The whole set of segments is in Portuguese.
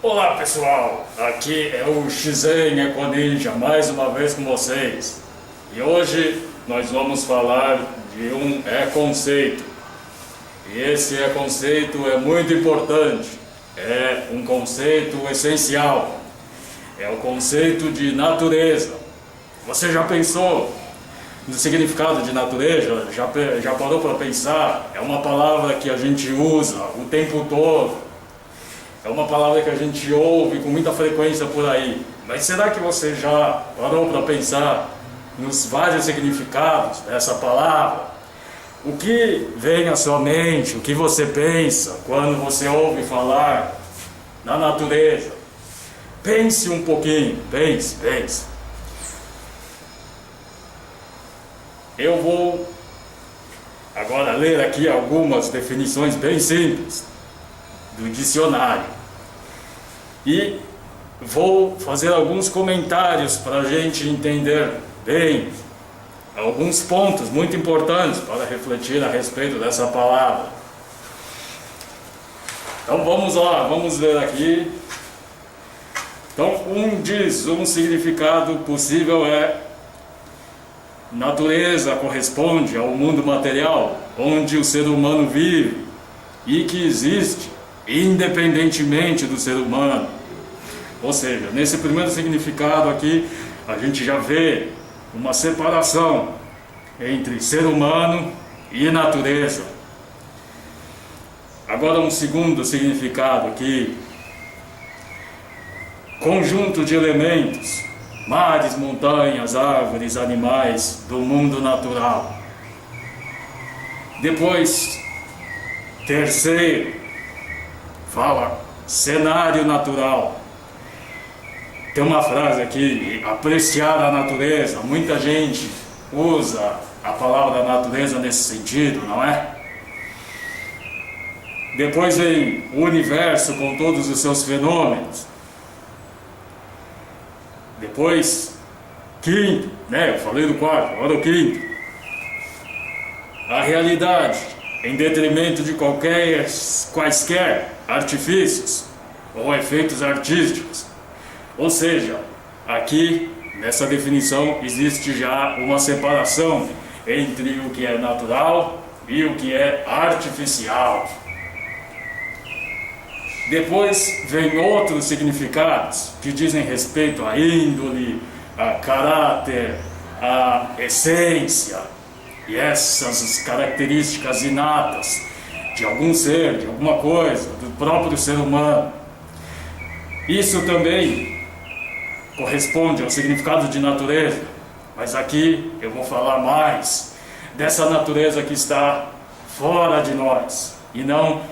Olá pessoal, aqui é o Xizen Econinja, mais uma vez com vocês. E hoje nós vamos falar de um conceito. E esse conceito é muito importante, é um conceito essencial, é o conceito de natureza. Você já pensou no significado de natureza? Já parou para pensar? É uma palavra que a gente usa o tempo todo. É uma palavra que a gente ouve com muita frequência por aí. Mas será que você já parou para pensar nos vários significados dessa palavra? O que vem à sua mente, o que você pensa quando você ouve falar na natureza? Pense um pouquinho, pense. Eu vou agora ler aqui algumas definições bem simples do dicionário e vou fazer alguns comentários para a gente entender bem alguns pontos muito importantes para refletir a respeito dessa palavra. Então vamos lá, vamos ler aqui. Então um significado possível é: natureza corresponde ao mundo material onde o ser humano vive e que existe independentemente do ser humano. Ou seja, nesse primeiro significado aqui, a gente já vê uma separação entre ser humano e natureza. Agora um segundo significado aqui: conjunto de elementos, mares, montanhas, árvores, animais do mundo natural. Depois, terceiro, fala cenário natural. Tem uma frase aqui: apreciar a natureza. Muita gente usa a palavra natureza nesse sentido, não é? Depois vem o universo com todos os seus fenômenos. Depois, quinto, eu falei do quarto, agora o quinto: a realidade, em detrimento de quaisquer artifícios ou efeitos artísticos. Ou seja, aqui nessa definição existe já uma separação entre o que é natural e o que é artificial. Depois vem outros significados que dizem respeito à índole, a caráter, à essência e essas características inatas de algum ser, de alguma coisa, do próprio ser humano. Isso também corresponde ao significado de natureza, mas aqui eu vou falar mais dessa natureza que está fora de nós e não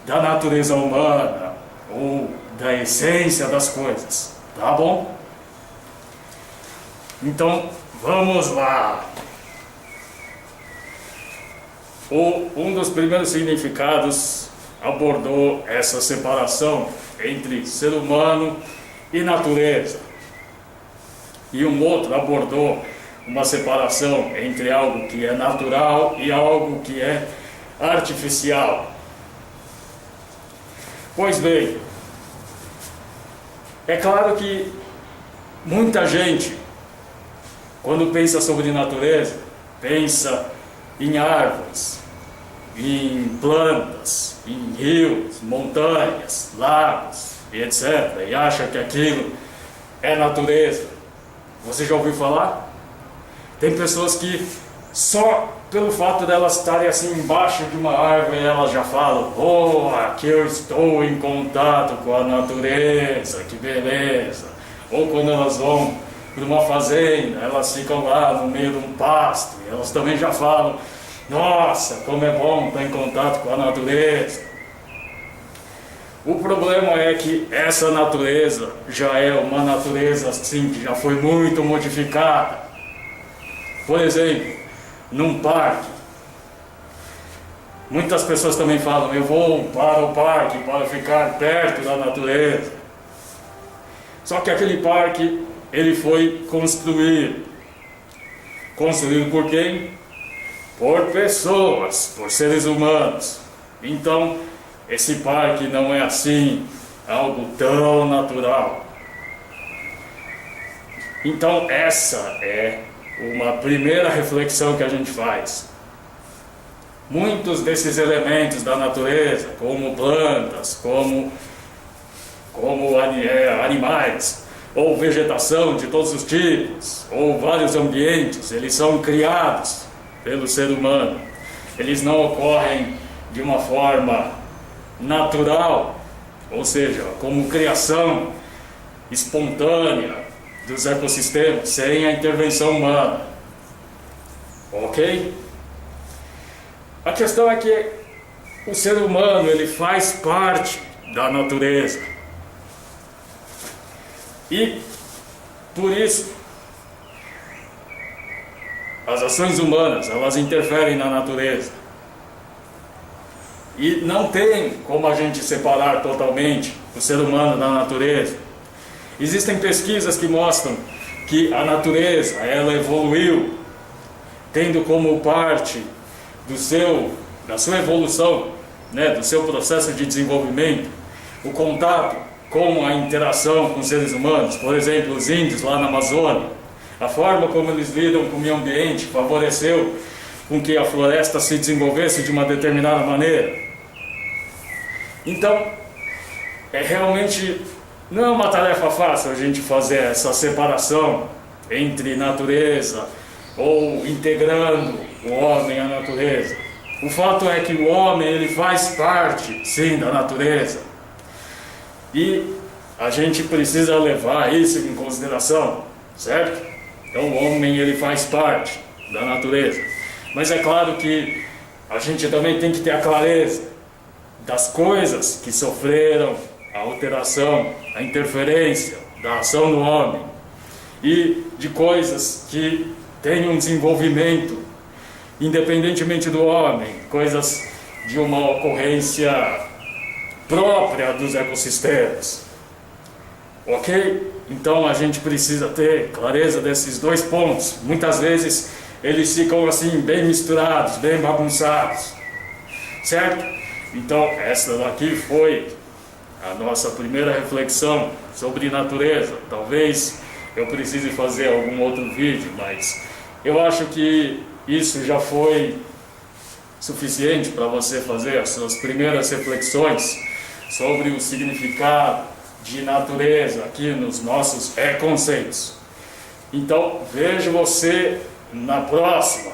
da natureza humana ou da essência das coisas, tá bom? Então vamos lá. Um dos primeiros significados abordou essa separação entre ser humano e natureza. E um outro abordou uma separação entre algo que é natural e algo que é artificial. Pois bem, é claro que muita gente, quando pensa sobre natureza, pensa em árvores, em plantas, em rios, montanhas, lagos e etc. E acha que aquilo é natureza. Você já ouviu falar? Tem pessoas que só pelo fato delas estarem assim embaixo de uma árvore, elas já falam: oh, aqui eu estou em contato com a natureza, que beleza. Ou quando elas vão para uma fazenda, elas ficam lá no meio de um pasto, e elas também já falam: nossa, como é bom estar em contato com a natureza. O problema é que essa natureza já é uma natureza assim que já foi muito modificada. Por exemplo, num parque, muitas pessoas também falam: eu vou para o parque para ficar perto da natureza. Só que aquele parque, ele foi construído por quem? Por pessoas, por seres humanos. Então esse parque não é assim algo tão natural. Então essa é uma primeira reflexão que a gente faz. Muitos desses elementos da natureza, como plantas, como animais, ou vegetação de todos os tipos, ou vários ambientes, eles são criados pelo ser humano. Eles não ocorrem de uma forma natural, ou seja, como criação espontânea dos ecossistemas, sem a intervenção humana. Ok? A questão é que o ser humano, ele faz parte da natureza. E, por isso, as ações humanas, elas interferem na natureza. E não tem como a gente separar totalmente o ser humano da natureza. Existem pesquisas que mostram que a natureza, ela evoluiu, tendo como parte da sua evolução, do seu processo de desenvolvimento, o contato com a interação com os seres humanos. Por exemplo, os índios lá na Amazônia, a forma como eles lidam com o meio ambiente favoreceu com que a floresta se desenvolvesse de uma determinada maneira. Então, realmente não é uma tarefa fácil a gente fazer essa separação entre natureza ou integrando o homem à natureza. O fato é que o homem, ele faz parte, sim, da natureza. E a gente precisa levar isso em consideração, certo? Então o homem, ele faz parte da natureza. Mas é claro que a gente também tem que ter a clareza das coisas que sofreram a alteração, a interferência da ação do homem, e de coisas que têm um desenvolvimento independentemente do homem, coisas de uma ocorrência própria dos ecossistemas. Ok? Então a gente precisa ter clareza desses dois pontos. Muitas vezes eles ficam assim bem misturados, bem bagunçados, certo? Então essa daqui foi a nossa primeira reflexão sobre natureza. Talvez eu precise fazer algum outro vídeo, mas eu acho que isso já foi suficiente para você fazer as suas primeiras reflexões sobre o significado de natureza aqui nos nossos conceitos. Então, vejo você na próxima.